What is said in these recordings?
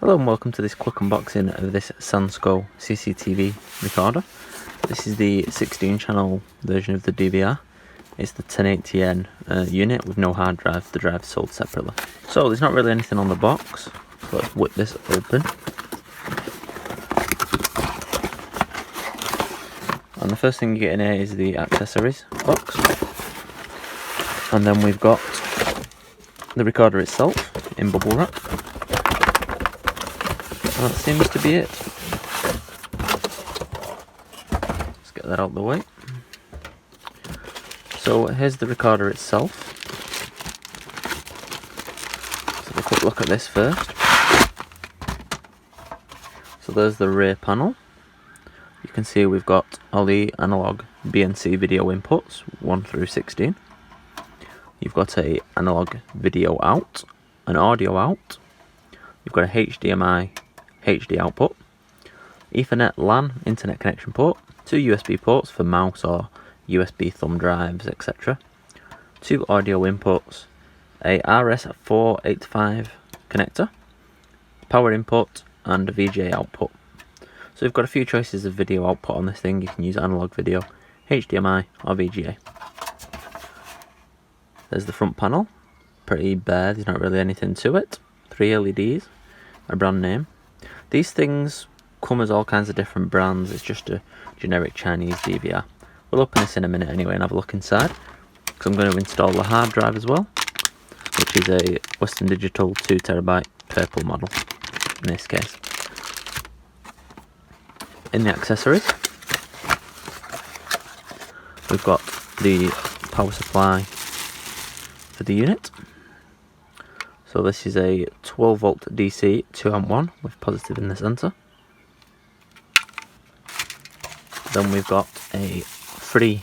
Hello and welcome to this quick unboxing of this Sansco CCTV recorder. This is the 16 channel version of the DVR. It's the 1080N unit with no hard drive. The drive is sold separately. So there's not really anything on the box. So let's whip this open. And the first thing you get in here is the accessories box. And then we've got the recorder itself in bubble wrap. And that seems to be it. Let's get that out of the way. So here's the recorder itself. Let's have a quick look at this first. So there's the rear panel. You can see we've got all the analog BNC video inputs, 1 through 16. You've got a analog video out, an audio out. You've got a HDMI HD output, Ethernet LAN internet connection port, 2 USB ports for mouse or USB thumb drives, etc. 2 audio inputs, a RS485 connector, power input, and a VGA output. So we've got a few choices of video output on this thing. You can use analog video, HDMI, or VGA. There's the front panel, pretty bare, there's not really anything to it. 3 LEDs, a brand name. These things come as all kinds of different brands. It's just a generic Chinese DVR. We'll open this in a minute anyway and have a look inside, because I'm going to install the hard drive as well, which is a Western Digital 2TB purple model in this case. In the accessories, we've got the power supply for the unit. So this is a 12 volt DC 2A one with positive in the centre. Then we've got a free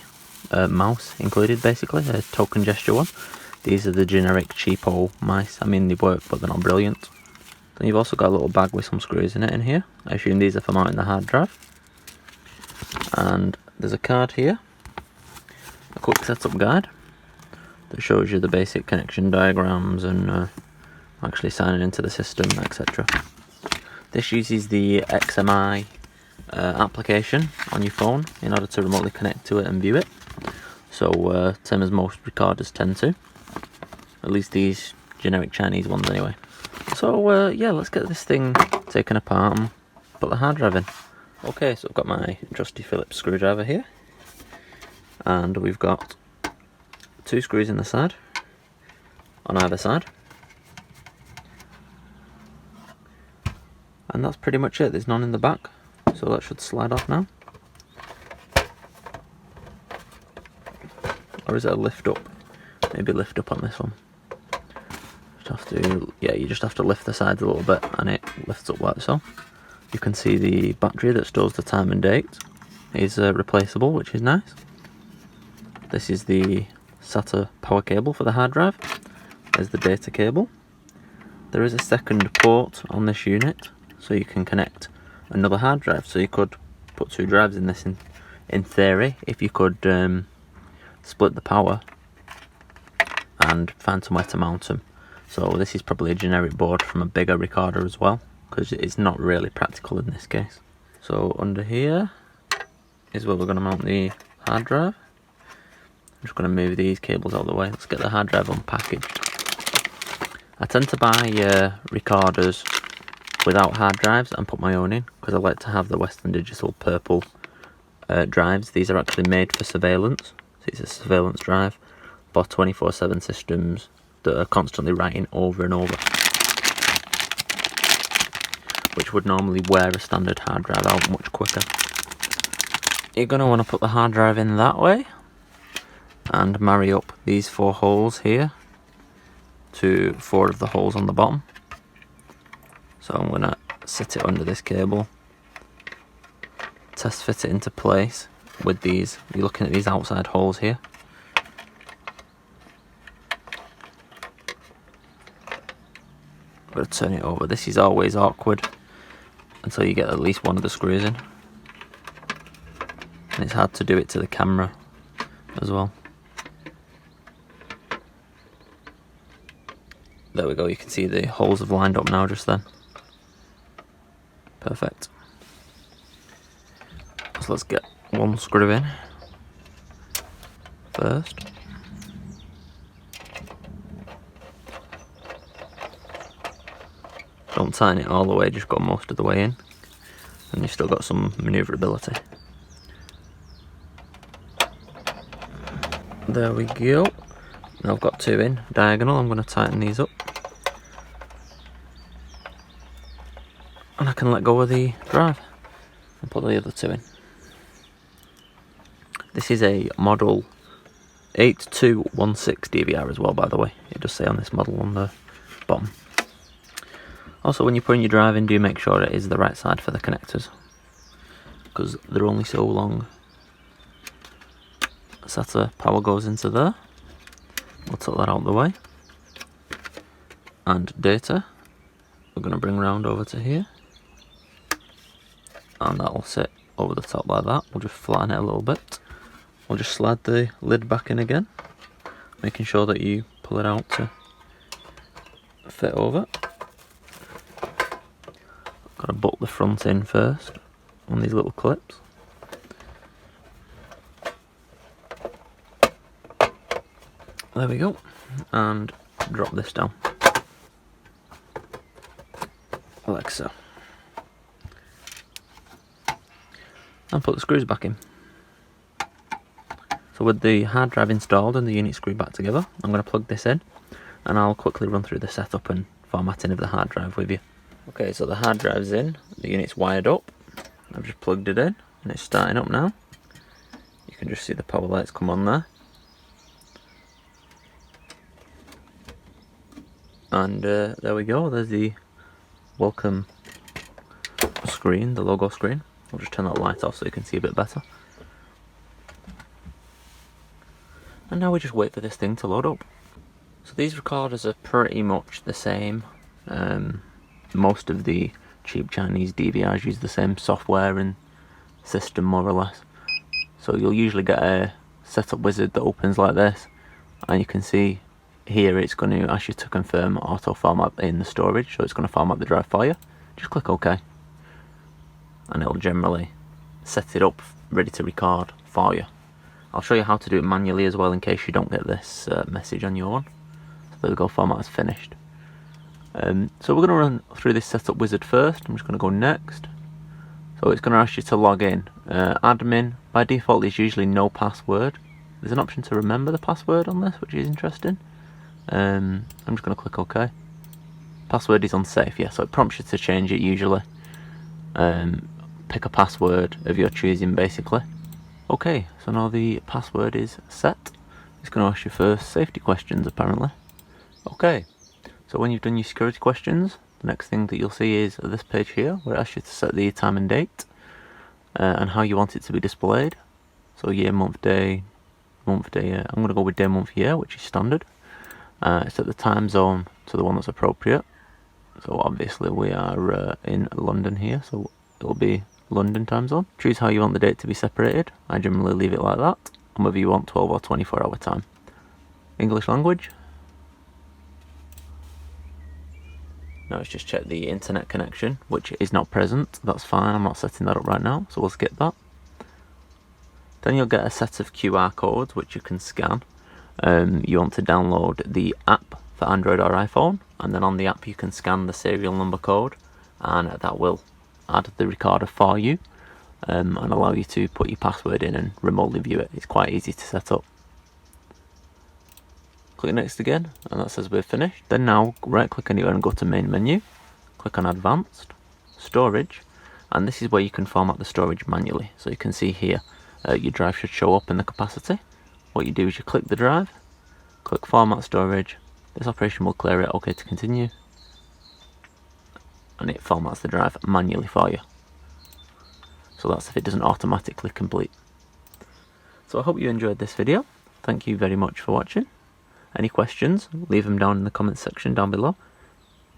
mouse included, basically, a token gesture one. These are the generic cheapo mice. I mean, they work, but they're not brilliant. Then you've also got a little bag with some screws in it in here. I assume these are for mounting the hard drive. And there's a card here, a quick setup guide that shows you the basic connection diagrams and actually signing into the system, etc. This uses the XMEYE application on your phone in order to remotely connect to it and view it. So same as most recorders tend to, at least these generic Chinese ones anyway. So yeah, let's get this thing taken apart and put the hard drive in. Okay, so I've got my trusty Phillips screwdriver here, and we've got 2 screws in the side, on either side. And that's pretty much it. There's none in the back, so that should slide off now. Or is it a lift up? Maybe lift up on this one. Just have to, yeah, you just have to lift the sides a little bit and it lifts up like so. You can see the battery that stores the time and date is replaceable, which is nice. This is the SATA power cable for the hard drive. There's the data cable. There is a second port on this unit, so you can connect another hard drive. So you could put 2 drives in this in theory, if you could split the power and find somewhere to mount them. So this is probably a generic board from a bigger recorder as well, because it's not really practical in this case. So under here is where we're going to mount the hard drive. I'm just going to move these cables out of the way. Let's get the hard drive unpackaged. I tend to buy recorders without hard drives and put my own in, because I like to have the Western Digital purple drives. These are actually made for surveillance. So it's a surveillance drive for 24/7 systems that are constantly writing over and over, which would normally wear a standard hard drive out much quicker. You're going to want to put the hard drive in that way and marry up these 4 holes here to 4 of the holes on the bottom. So I'm going to sit it under this cable, test fit it into place with these. You're looking at these outside holes here. I'm going to turn it over. This is always awkward until you get at least one of the screws in, and it's hard to do it to the camera as well. There we go, you can see the holes have lined up now just then. Perfect. So let's get one screw in first. Don't tighten it all the way, just go most of the way in, and you've still got some manoeuvrability. There we go. Now I've got two in diagonal. I'm going to tighten these up, and I can let go of the drive and put the other two in. This is a model 8216 DVR as well, by the way. It does say on this model on the bottom. Also, when you're putting your drive in, do make sure it is the right side for the connectors, because they're only so long. SATA power goes into there. We'll tuck that out of the way. And data, we're going to bring round over to here. And that will sit over the top like that. We'll just flatten it a little bit. We'll just slide the lid back in again, making sure that you pull it out to fit over. Got to butt the front in first on these little clips. There we go, and drop this down like so, and put the screws back in. So with the hard drive installed and the unit screwed back together, I'm going to plug this in, and I'll quickly run through the setup and formatting of the hard drive with you. Okay, so the hard drive's in, the unit's wired up, I've just plugged it in, and it's starting up now. You can just see the power lights come on there. And there we go, there's the welcome screen, the logo screen. I'll just turn that light off so you can see a bit better. And now we just wait for this thing to load up. So these recorders are pretty much the same. Most of the cheap Chinese DVRs use the same software and system, more or less. So you'll usually get a setup wizard that opens like this, and you can see here it's going to ask you to confirm auto format in the storage, so it's going to format the drive for you. Just click OK, and it'll generally set it up ready to record for you. I'll show you how to do it manually as well in case you don't get this message on your one. So there we go, format is finished. So we're going to run through this setup wizard first. I'm just going to go next. So it's going to ask you to log in. Admin, by default, is usually no password. There's an option to remember the password on this, which is interesting. I'm just going to click OK. Password is unsafe, yeah, so it prompts you to change it usually. Pick a password of your choosing, basically. Okay, so now the password is set. It's going to ask you for safety questions, apparently. Okay, so when you've done your security questions, the next thing that you'll see is this page here, where it asks you to set the time and date, and how you want it to be displayed. So year, month, day, I'm going to go with day, month, year, which is standard. Set the time zone to the one that's appropriate. So obviously we are in London here, so it'll be London time zone. Choose how you want the date to be separated. I generally leave it like that, and whether you want 12 or 24 hour time. English language. Now it's just check the internet connection, which is not present. That's fine, I'm not setting that up right now, so we'll skip that. Then you'll get a set of QR codes which you can scan. You want to download the app for Android or iPhone, and then on the app you can scan the serial number code, and that will add the recorder for you, and allow you to put your password in and remotely view it. It's quite easy to set up. Click next again, and that says we're finished. Then now right click anywhere and go to main menu, click on advanced, storage, and this is where you can format the storage manually. So you can see here your drive should show up in the capacity. What you do is you click the drive, click format storage, this operation will clear it, OK to continue, and it formats the drive manually for you. So that's if it doesn't automatically complete. So I hope you enjoyed this video. Thank you very much for watching. Any questions, leave them down in the comments section down below.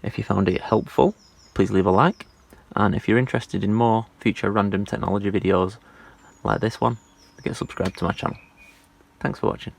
If you found it helpful, please leave a like, and if you're interested in more future random technology videos like this one, get subscribed to my channel. Thanks for watching.